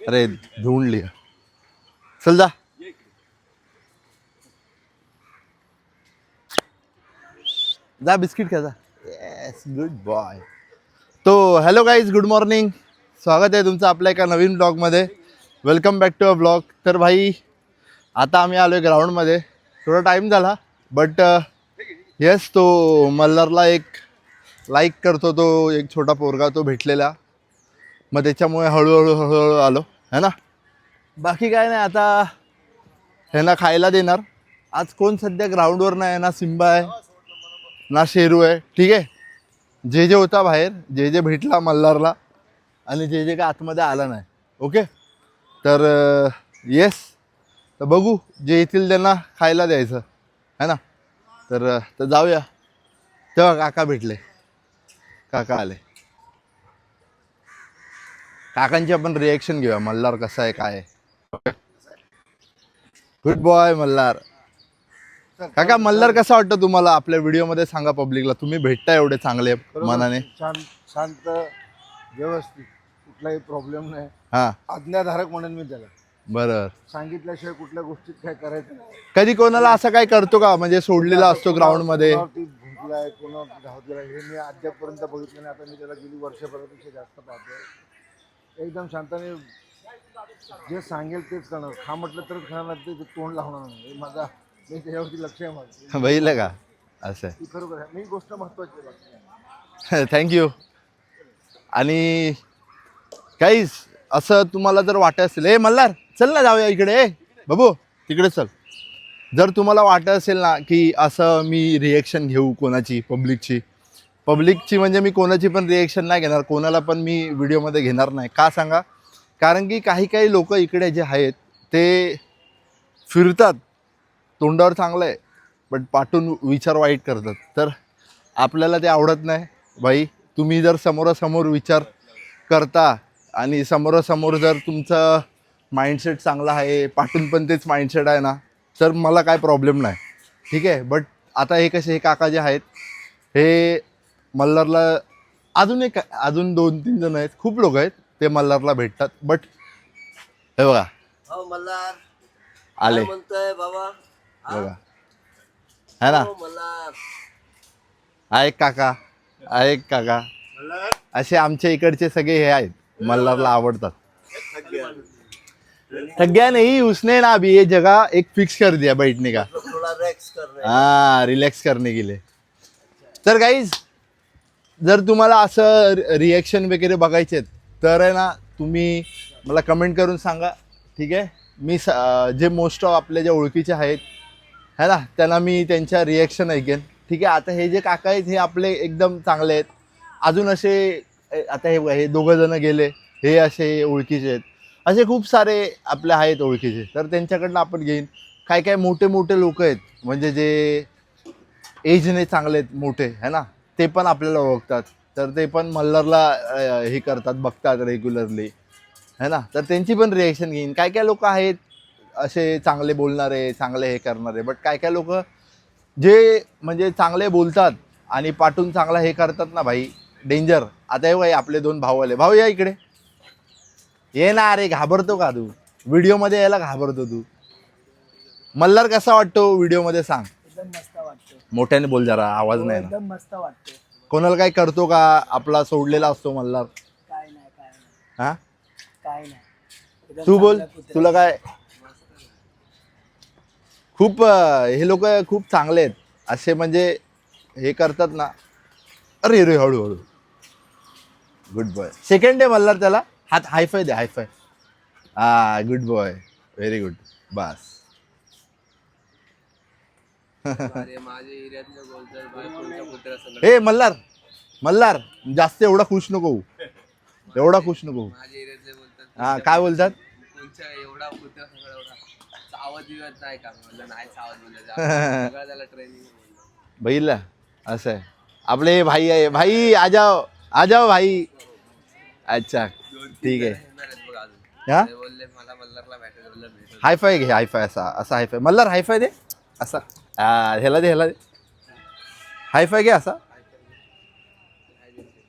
अरे ढूंढ लिया, चल जा. जा बिस्किट खा जा. Yes good boy. तो हॅलो गाईज, गुड मॉर्निंग. स्वागत आहे तुमचं आपल्या एका नवीन ब्लॉगमध्ये. Welcome back to a blog. तर भाई आता आम्ही आलो आहे ग्राउंडमध्ये. थोडा टाईम झाला बट येस, तो मल्हारला एक लाईक करतो तो एक छोटा पोरगा, तो भेटलेला, मग त्याच्यामुळे हळूहळू आलो है ना. बाकी काय नाही, आता ह्यांना खायला देणार. आज कोण सध्या ग्राउंडवर नाही, ना सिम्बा आहे ना शेरू आहे. ठीक आहे, जे होता बाहेर, जे भेटला मल्हारला, आणि जे काय आतमध्ये आला नाही. ओके, तर येस, तर बघू जे येतील त्यांना खायला द्यायचं है ना. तर जाऊया. तेव्हा काका भेटले, काका आले. काकांची आपण रिॲक्शन घेऊया, मल्हार कसा आहे काय आहे. Good boy Malhar. काका मल्हार कसा वाटतं तुम्हाला आपल्या व्हिडिओमध्ये, सांगा पब्लिकला. तुम्ही भेटता एवढे चांगले मनाने, छान, शांत, व्यवस्थित, कुठलाही प्रॉब्लेम नाही. हा आज्ञाधारक म्हणून मी त्याला बरं. सांगितल्याशिवाय कुठल्या गोष्टीत काय करायचं नाही. कधी कोणाला असं काय करतो का, म्हणजे सोडलेला असतो ग्राउंड मध्ये? कोणावरती भुंकलाय, कोणावरती धावतलाय हे मी अद्यापर्यंत बघितलं नाही. आता मी त्याला गेली वर्षभरापेक्षा जास्त पाहतोय. एकदम शांताने जे सांगेल तेच करणार. खा म्हटलं तरच खाणार, ते तोंड लावणार नाही. हे माझा, मी त्याच्यावरती लक्ष आहे माझं. बघितलं का असं. ती खरोखर आहे. मी गोष्ट महत्वाची आहे. थँक्यू. आणि काहीच असं तुम्हाला जर वाटत असेल, ए मल्हार चल ना जाऊया इकडे, बाबू तिकडे चल. जर तुम्हाला वाटत असेल ना की असं मी रिॲक्शन घेऊ कोणाची, पब्लिकची म्हणजे मी कोणाची पण रिॲक्शन नाही घेणार, कोणाला पण मी व्हिडिओमध्ये घेणार नाही. का सांगा? कारण की काही लोक इकडे जे आहेत ते फिरतात, तोंडावर चांगलं आहे बट पाठून विचार वाईट करतात. तर आपल्याला ते आवडत नाही भाई. तुम्ही जर समोरासमोर विचार करता आणि समोरासमोर जर तुमचं माइंडसेट चांगला आहे, पाठून पण तेच माइंडसेट आहे ना, तर मला काय प्रॉब्लेम नाही. ठीक आहे. बट आता हे कसे, हे काका जे आहेत हे मल्हारला, अजून 2-3 जण आहेत, खूप लोक आहेत ते मल्हारला भेटतात. बट हे बघा मल्हार आले, म्हणतोय बाबा, बघा है ना. हा एक काका, असे आमच्या इकडचे सगळे हे आहेत, मल्हारला आवडतात. ठग्या नहीं, उसने ना अभी ये जगह एक फिक्स कर दिया बैठने का, थोड़ा रिलॅक्स कर. हाँ रिलॅक्स करने के लिए. तर गाईज, जर तुम्हाला असं रिॲक्शन वगैरे बघायचे तर आहे ना, तुम्ही मला कमेंट करून सांगा. ठीक आहे, मी जे मोस्ट ऑफ आपल्या ज्या ओळखीचे आहेत है ना, त्यांना मी त्यांच्या रिॲक्शन ऐकेन. ठीक आहे. आता हे जे काका आहेत हे आपले एकदम चांगले आहेत. अजून असे, आता हे 2 जण गेले, हे असे ओळखीचे आहेत. असे खूप सारे आपले आहेत ओळखीचे, तर त्यांच्याकडनं आपण घेईन. काय मोठे लोक आहेत, म्हणजे जे एजने चांगले आहेत, मोठे है ना, ते पण आपल्याला ओळखतात. तर ते पण मल्हारला हे करतात, बघतात रेग्युलरली है ना. तर त्यांची पण रिॲक्शन घेईन. काय लोक आहेत असे चांगले बोलणारे, चांगले हे करणारे. बट काय लोक जे म्हणजे चांगले बोलतात आणि पाठून चांगला हे करतात ना भाई, डेंजर. आता हे भाई आपले 2 भाऊ आले. भाऊ या इकडे, ये ना. अरे घाबरतो का तू? व्हिडिओमध्ये यायला घाबरतो तू? मल्हार कसा वाटतो व्हिडिओमध्ये सांग? एकदम मस्त वाटतं. मोठ्याने बोल जरा, आवाज नाही ना. एकदम मस्त वाटतं. कोणाला काय करतो का? आपला सोडलेला असतो मल्हार? काय नाही. हा, काय नाही. तू बोल, तुला काय? खूप हे लोक खूप चांगले आहेत, असे म्हणजे हे करतात ना. अरे रे हळूहळू. Good boy. Second day Malhar, त्याला हात हायफाय दे, हायफाय. हा गुड बॉय, व्हेरी गुड. बस. ए मल्हार जास्त एवढा खुश नको होऊ, एवढा खुश नको होऊ. हा काय बोलतात? बघितलं, असं आहे. आपले भाई आहे, भाई आ जाओ भाई. अच्छा ठीक आहे. हा हायफाय घे, हायफाय असा हायफाय. मल्हार हायफाय दे असा. ह्याला दे हायफाय घे असा.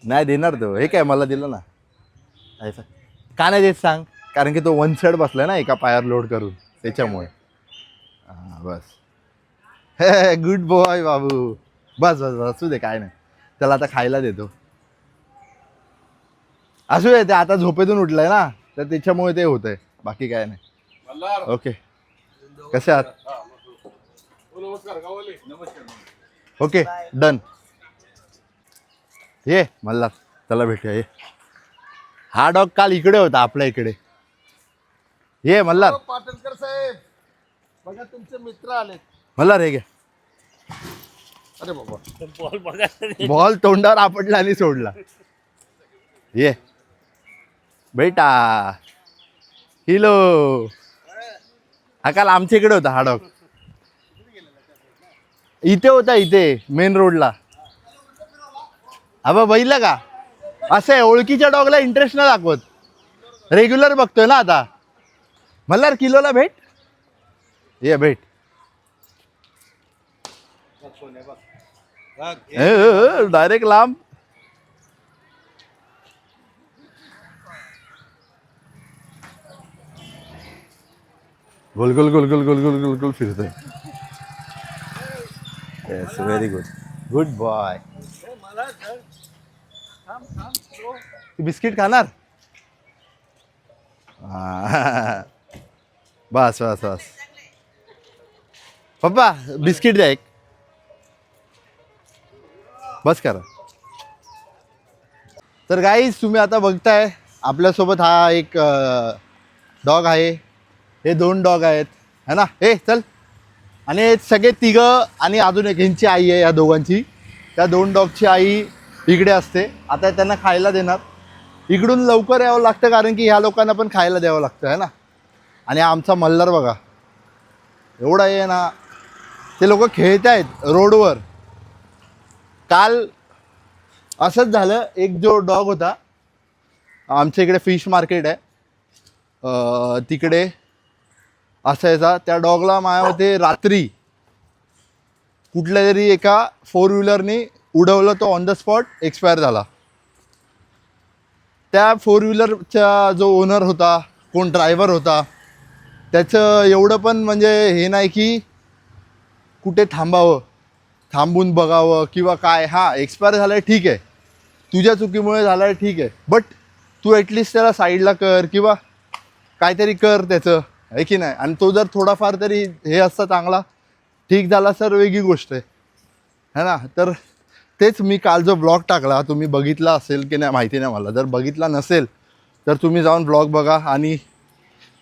नाही देणार तो, हे काय मला दिलं ना हायफाय. का नाही देत सांग? कारण की तो वन साईड बसलाय ना एका पायावर लोड करून त्याच्यामुळे. हां बस. हे गुड बॉय बाबू. बस बस बस असू दे काय नाही. त्याला आता खायला देतो. असू दे ते आता झोपेतून उठलंय ना तर त्याच्यामुळे ते होतंय बाकी काय नाही. ओके कसे आहात. Okay done. ये मल्हार चला भेटूया. ये हा डॉग काल इकडे होता आपल्या इकडे. ये मल्हार. पाटणकर साहेब बघा तुमचे मित्र आले. मल्हार हे घ्या. अरे बाबा बॉल बघा. बॉल तोंडावर आपटला आणि सोडला. ये बेटा हिलो. हा काल आमच्या इकडे होता हा डॉग. इथे होता इथे मेन रोडला. अबा बघितलं का असं आहे ओळखीच्या डॉगला इंटरेस्ट नाही दाखवत. रेग्युलर बघतोय ना आता. मल्हार किलोला भेट. ये भेट. डायरेक्ट लांब. गोल गोल गोल गोल गोल गोल गोल गोल फिरतोय. Yes very good. Good boy. Biscuit खाणार. बस बस बस पप्पा बिस्किट द्या एक. बस करा. तर गाईज तुम्ही आता बघताय आपल्यासोबत हा एक डॉग आहे. हे 2 डॉग आहेत है ना. हे चल. आणि हे सगळे तिघं आणि अजून एक ह्यांची आई आहे. या दोघांची त्या 2 डॉगची आई इकडे असते. आता त्यांना खायला देणार. इकडून लवकर यावं लागतं कारण की ह्या लोकांना पण खायला द्यावं लागतं है ना. आणि आमचा मल्हार बघा एवढा आहे ना. ते लोक खेळत आहेत रोडवर. काल असंच झालं. एक जो डॉग होता आमच्या इकडे फिश मार्केट आहे तिकडे असायचा. त्या डॉगला माझ्या मते रात्री कुठल्या तरी एका 4 व्हीलरनी उडवलं. तो ऑन द स्पॉट एक्सपायर झाला. त्या 4 व्हीलरचा जो ओनर होता कोण ड्रायव्हर होता त्याचं एवढं पण म्हणजे हे नाही की कुठे थांबावं थांबून बघावं किंवा काय. हां एक्सपायर झालं आहे ठीक आहे तुझ्या चुकीमुळे झालं आहे ठीक आहे. बट तू ॲटलिस्ट त्याला साईडला कर किंवा काहीतरी कर त्याचं आहे की नाही. आणि तो जर थोडाफार तरी हे असता चांगला ठीक झाला सर वेगळी गोष्ट आहे ना. तर तेच मी काल जो ब्लॉग टाकला तुम्ही बघितला असेल की नाही माहिती नाही मला. जर बघितला नसेल तर तुम्ही जाऊन ब्लॉग बघा. आणि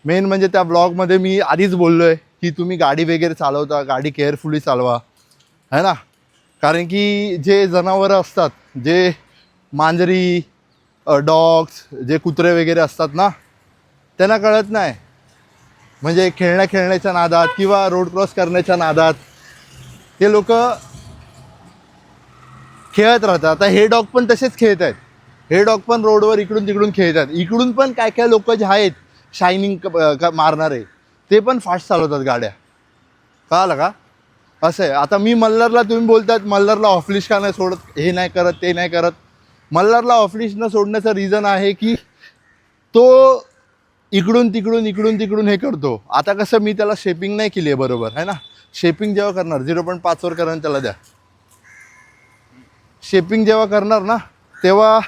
मेन म्हणजे त्या ब्लॉगमध्ये मी आधीच बोललो आहे की तुम्ही गाडी वगैरे चालवता गाडी केअरफुली चालवा है ना. कारण की जे जनावरं असतात जे मांजरी डॉग्स जे कुत्रे वगैरे असतात ना त्यांना कळत नाही. म्हणजे खेळण्याच्या नादात किंवा रोड क्रॉस करण्याच्या नादात ते लोक खेळत राहतात. आता हे डॉग पण तसेच खेळत आहेत. हे डॉग पण रोडवर इकडून तिकडून खेळतात. इकडून पण काय काय लोक जे आहेत शायनिंग मारणारे ते पण फास्ट चालवतात गाड्या. कळालं का. असं आहे. आता मी मल्हारला तुम्ही बोलतात मल्हारला ऑफलिश का नाही सोडत हे नाही करत ते नाही करत. मल्हारला ऑफलिश न सोडण्याचं रिझन आहे की तो इकडून तिकडून हे करतो. आता कसं मी त्याला शेपिंग नाही केली आहे बरोबर आहे ना. शेपिंग जेव्हा करणार 0.5वर करा त्याला द्या. शेपिंग जेव्हा करणार ना तेव्हा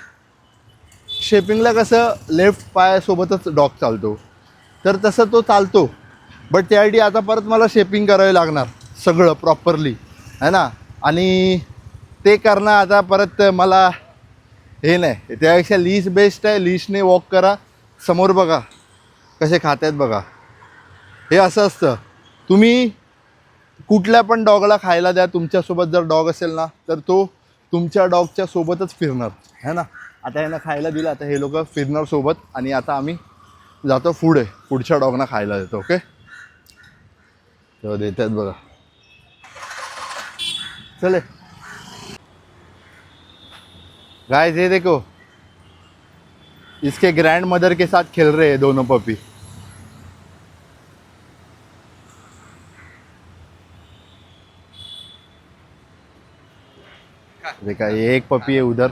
शेपिंगला कसं लेफ्ट पायासोबतच डॉग चालतो तर तसं तो चालतो. बट त्यासाठी आता परत मला शेपिंग करावी लागणार सगळं प्रॉपरली है ना. आणि ते करणं आता परत मला हे नाही. त्यापेक्षा लीश बेस्ट आहे. लीशने वॉक करा. समोर बघा कसे खात आहेत बघा. हे असं असतं. तुम्ही कुठल्या पण डॉगला खायला द्या. तुमच्यासोबत जर डॉग असेल ना तर तो तुमच्या डॉगच्या सोबतच फिरणार है ना. आता यांना खायला दिलं. आता हे लोक फिरणार सोबत. आणि आता आम्ही जातो पुढे पुढच्या डॉगना खायला देतो. ओके तेव्हा देतात बघा. चले गाइस ये देखो इसके ग्रैंड मदर के साथ खेल रहे हैं दोनों पपी. देखा ये एक पपी है उधर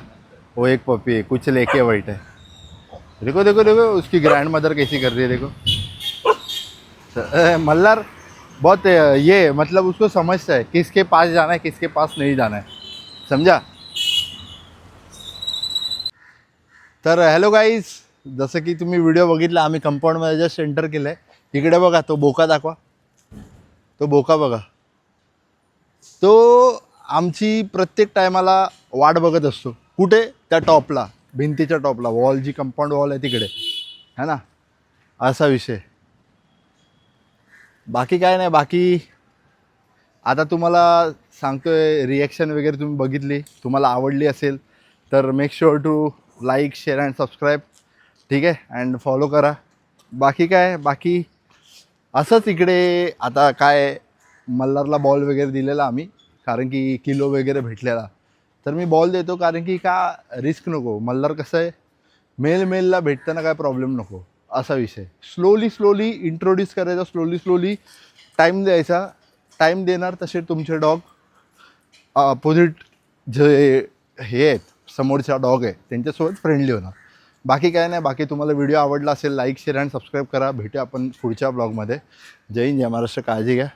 वो एक पपी है कुछ लेके बैठे देखो देखो देखो उसकी ग्रैंड मदर कैसी कर रही है देखो। मल्हार बहुत ये मतलब उसको समझता है किसके पास जाना है किसके पास नहीं जाना है, समझा। तर हॅलो गाईज, जसं की तुम्ही व्हिडिओ बघितला आम्ही कंपाऊंडमध्ये जस्ट एंटर केलं आहे. इकडे बघा तो बोका दाखवा, तो बोका बघा. तो आमची प्रत्येक टायमाला वाट बघत असतो. कुठे? त्या टॉपला, भिंतीच्या टॉपला, वॉल जी कंपाऊंड वॉल आहे तिकडे, है ना, असा विषय. बाकी काय नाही. बाकी आता तुम्हाला सांगतोय, रिॲक्शन वगैरे तुम्ही बघितली, तुम्हाला आवडली असेल तर make sure to like share and subscribe, ठीक आहे, अँड फॉलो करा. बाकी काय, बाकी असंच इकडे आता काय मल्हारला बॉल वगैरे दिलेला आम्ही, कारण की किलो वगैरे भेटलेला, तर मी बॉल देतो कारण की का रिस्क नको. मल्हार कसं आहे, मेलला भेटताना काय प्रॉब्लेम नको, असा विषय. स्लोली इंट्रोड्यूस करायचा, स्लोली टाईम द्यायचा. टाईम देणार तसे तुमचे डॉग अपोजिट जे हे आहेत, समोरचा डॉग आहे त्यांच्यासोबत फ्रेंडली होणार. बाकी काय नाही. बाकी तुम्हाला व्हिडिओ आवडला असेल लाईक शेअर अँड सबस्क्राईब करा. भेटूया आपण पुढच्या ब्लॉगमध्ये. जय हिंद, जय महाराष्ट्र. काळजी घ्या.